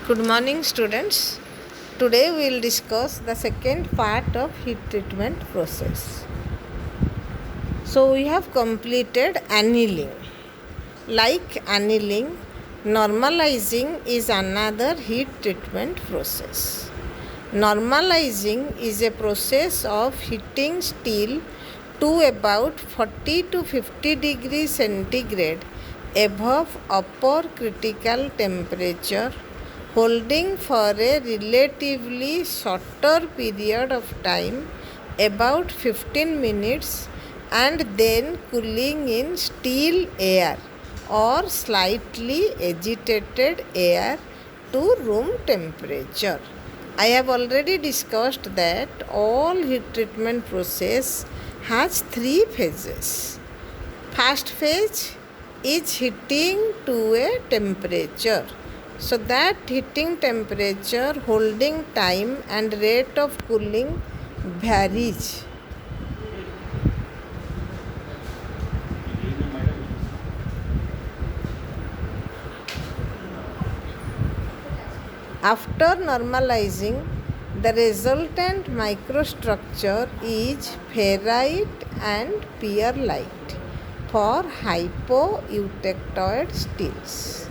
Good morning, students. Today we will discuss the second part of heat treatment process. So we have completed annealing. Like annealing, normalizing is another heat treatment process. Normalizing is a process of heating steel to about 40 to 50 degrees centigrade above upper critical temperature, holding for a relatively shorter period of time, about 15 minutes, and then cooling in still air or slightly agitated air to room temperature. I have already discussed that all heat treatment process has three phases. First phase is heating to a temperature. So that heating temperature, holding time and rate of cooling varies. After normalizing, the resultant microstructure is ferrite and perlite for hypoeutectoid steels,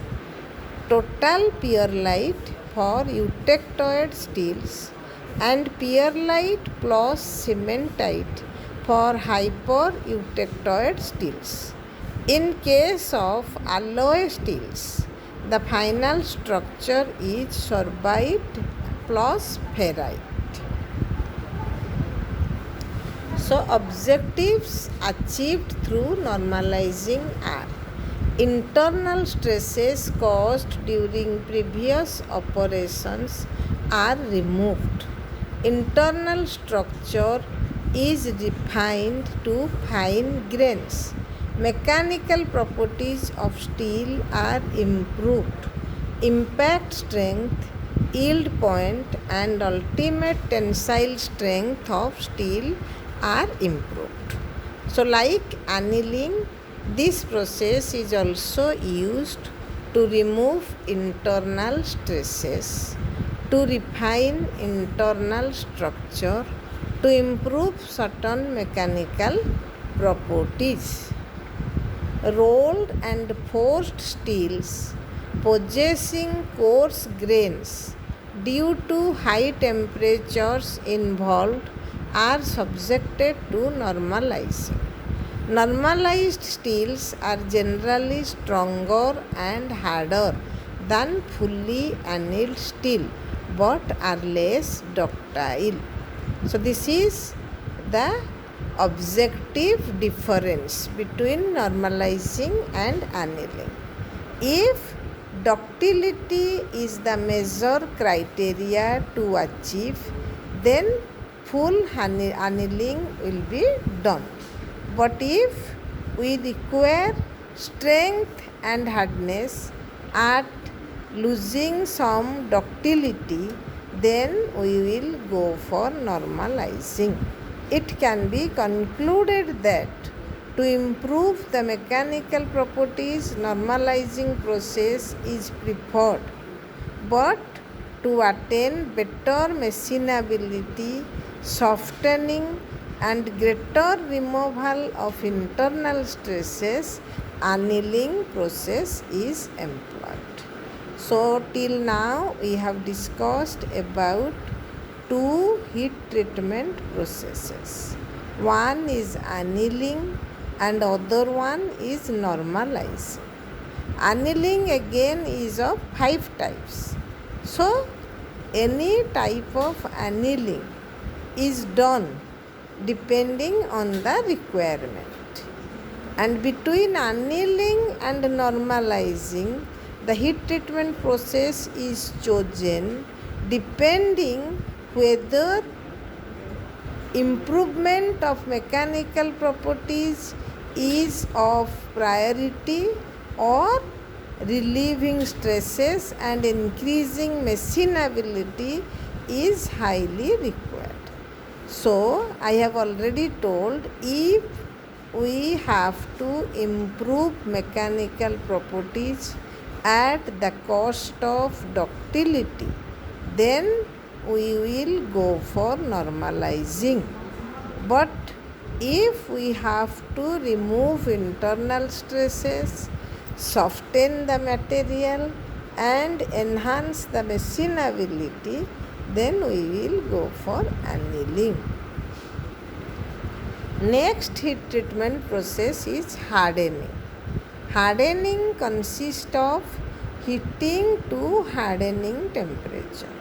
total perlite for eutectoid steels, and perlite plus cementite for hypereutectoid steels. In case of alloy steels, the final structure is sorbite plus ferrite. So objectives achieved through normalizing are: internal stresses caused during previous operations are removed. Internal structure is refined to fine grains. Mechanical properties of steel are improved. Impact strength, yield point, and ultimate tensile strength of steel are improved. So, like annealing, this process is also used to remove internal stresses, to refine internal structure, to improve certain mechanical properties. Rolled and forged steels possessing coarse grains due to high temperatures involved are subjected to normalizing. Normalized steels are generally stronger and harder than fully annealed steel but are less ductile. So this is the objective difference between normalizing and annealing. If ductility is the major criteria to achieve, then full annealing will be done. But if we require strength and hardness at losing some ductility, then we will go for normalizing. It can be concluded that to improve the mechanical properties, normalizing process is preferred. But to attain better machinability, softening, and greater removal of internal stresses, annealing process is employed. So till now we have discussed about two heat treatment processes. One is annealing and other one is normalizing. Annealing again is of 5 types. So any type of annealing is done depending on the requirement. And between annealing and normalizing, the heat treatment process is chosen depending whether improvement of mechanical properties is of priority or relieving stresses and increasing machinability is highly required. So, I have already told, if we have to improve mechanical properties at the cost of ductility, then we will go for normalizing. But if we have to remove internal stresses, soften the material and enhance the machinability, then we will go for annealing. Next heat treatment process is hardening. Hardening consists of heating to hardening temperature.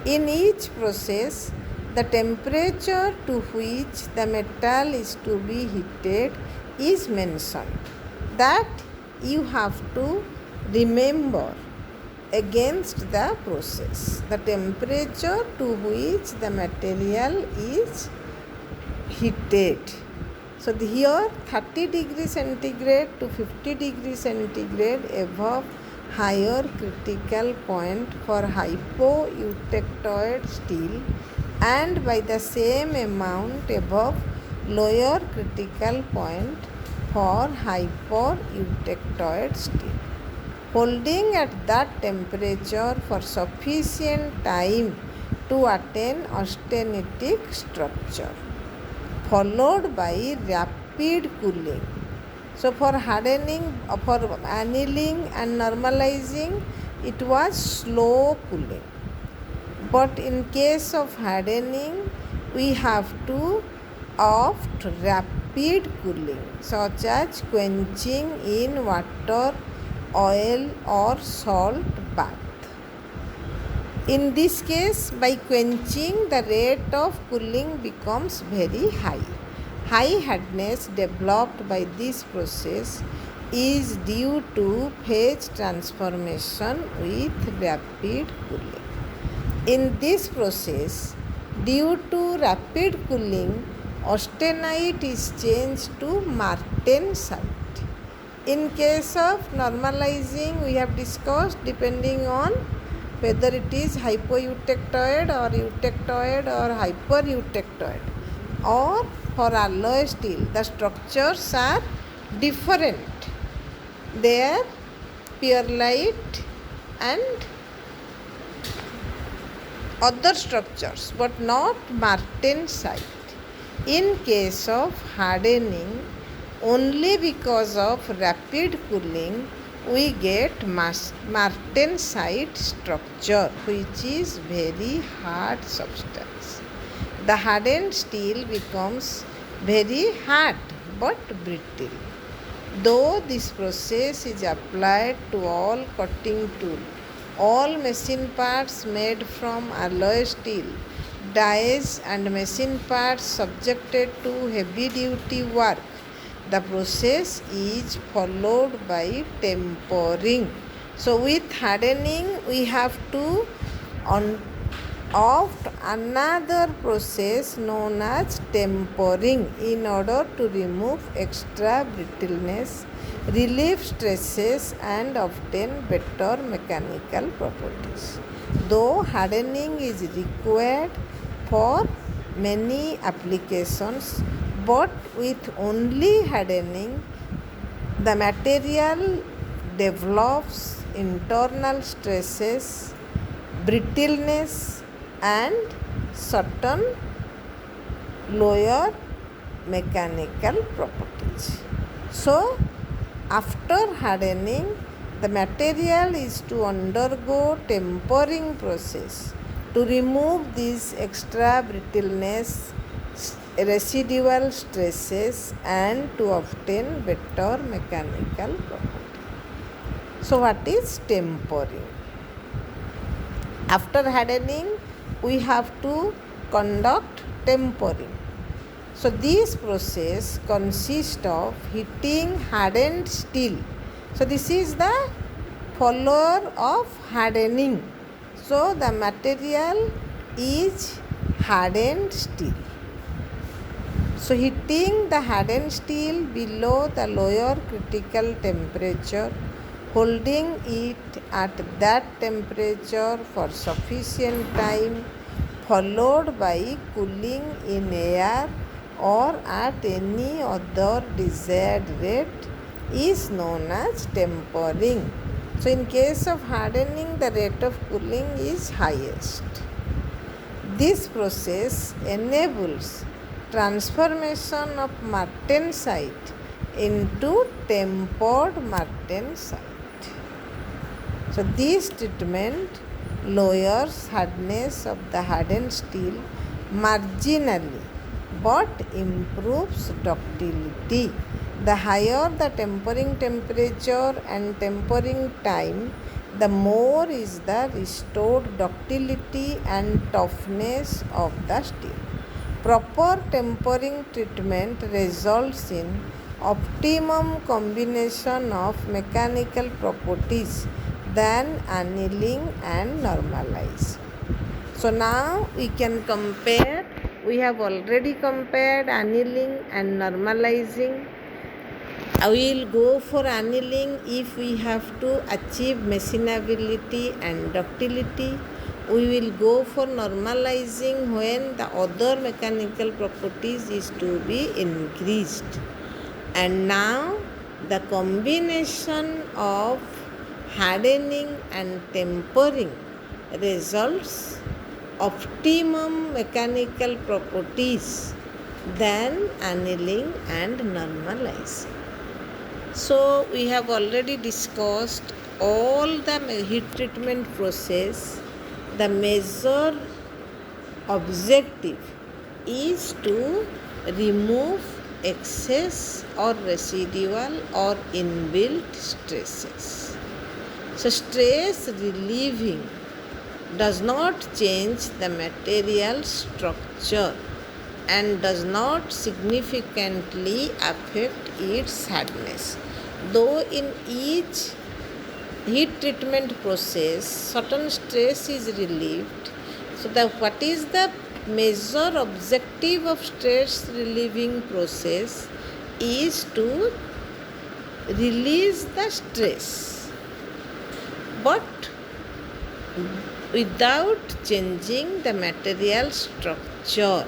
In each process, the temperature to which the metal is to be heated is mentioned. That you have to remember against the process. The temperature to which the material is heated. So here 30 degree centigrade to 50 degree centigrade above higher critical point for hypoeutectoid steel, and by the same amount above lower critical point for hyperutectoid steel. Holding at that temperature for sufficient time to attain austenitic structure, followed by rapid cooling. So for hardening, for annealing and normalizing, it was slow cooling. But in case of hardening, we have to opt rapid cooling, such as quenching in water, oil or salt bath. In this case, by quenching, the rate of cooling becomes very high. High hardness developed by this process is due to phase transformation with rapid cooling. In this process, due to rapid cooling, austenite is changed to martensite. In case of normalizing, we have discussed depending on whether it is hypoeutectoid or eutectoid or hyperutectoid, or for alloy steel, the structures are different. They are perlite and other structures, but not martensite. In case of hardening, only because of rapid cooling, we get martensite structure, which is very hard substance. The hardened steel becomes very hard but brittle. Though this process is applied to all cutting tool, all machine parts made from alloy steel, dies and machine parts subjected to heavy duty work, the process is followed by tempering. So with hardening, we have to opt another process known as tempering in order to remove extra brittleness, relieve stresses and obtain better mechanical properties. Though hardening is required for many applications, but with only hardening, the material develops internal stresses, brittleness and certain lower mechanical properties. So after hardening, the material is to undergo tempering process to remove these extra brittleness, residual stresses and to obtain better mechanical property. So what is tempering? After hardening, we have to conduct tempering. So this process consists of heating hardened steel. So this is the follower of hardening. So the material is hardened steel. So heating the hardened steel below the lower critical temperature, holding it at that temperature for sufficient time, followed by cooling in air or at any other desired rate, is known as tempering. So in case of hardening, the rate of cooling is highest. This process enables transformation of martensite into tempered martensite. So this treatment lowers hardness of the hardened steel marginally but improves ductility. The higher the tempering temperature and tempering time, the more is the restored ductility and toughness of the steel. Proper tempering treatment results in optimum combination of mechanical properties than annealing and normalizing. So now we can compare. We have already compared annealing and normalizing. I will go for annealing if we have to achieve machinability and ductility. We will go for normalizing when the other mechanical properties is to be increased. And now the combination of hardening and tempering results optimum mechanical properties than annealing and normalizing. So we have already discussed all the heat treatment process. The major objective is to remove excess or residual or inbuilt stresses. So stress relieving does not change the material structure and does not significantly affect its hardness. Though in each heat treatment process certain stress is relieved, so what is the major objective of stress relieving process is to release the stress, but without changing the material structure.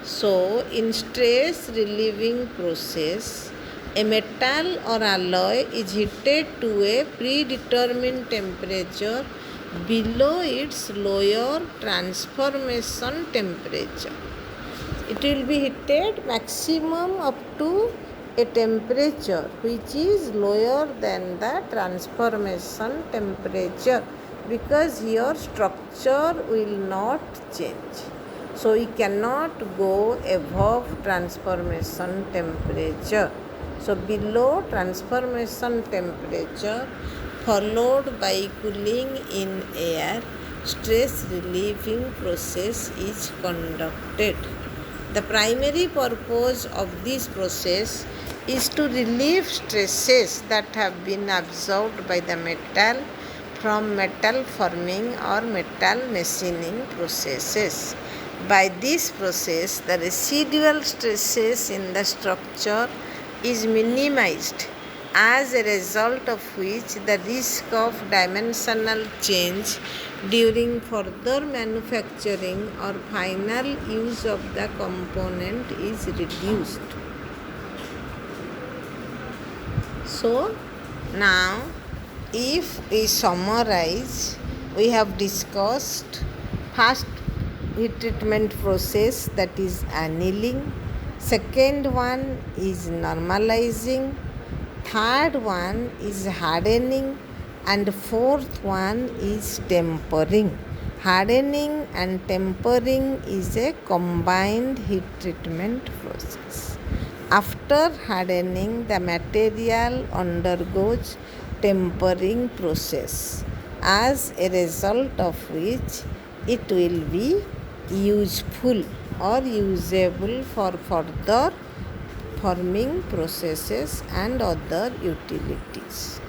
So in stress relieving process, a metal or alloy is heated to a predetermined temperature below its lower transformation temperature. It will be heated maximum up to a temperature which is lower than the transformation temperature, because here structure will not change. So we cannot go above transformation temperature. So below transformation temperature followed by cooling in air, stress relieving process is conducted. The primary purpose of this process is to relieve stresses that have been absorbed by the metal from metal forming or metal machining processes. By this process, the residual stresses in the structure is minimized, as a result of which the risk of dimensional change during further manufacturing or final use of the component is reduced. So now if we summarize, we have discussed first heat treatment process, that is annealing. Second one is normalizing. Third one is hardening. And fourth one is tempering. Hardening and tempering is a combined heat treatment process. After hardening, the material undergoes tempering process, as a result of which it will be useful or usable for further forming processes and other utilities.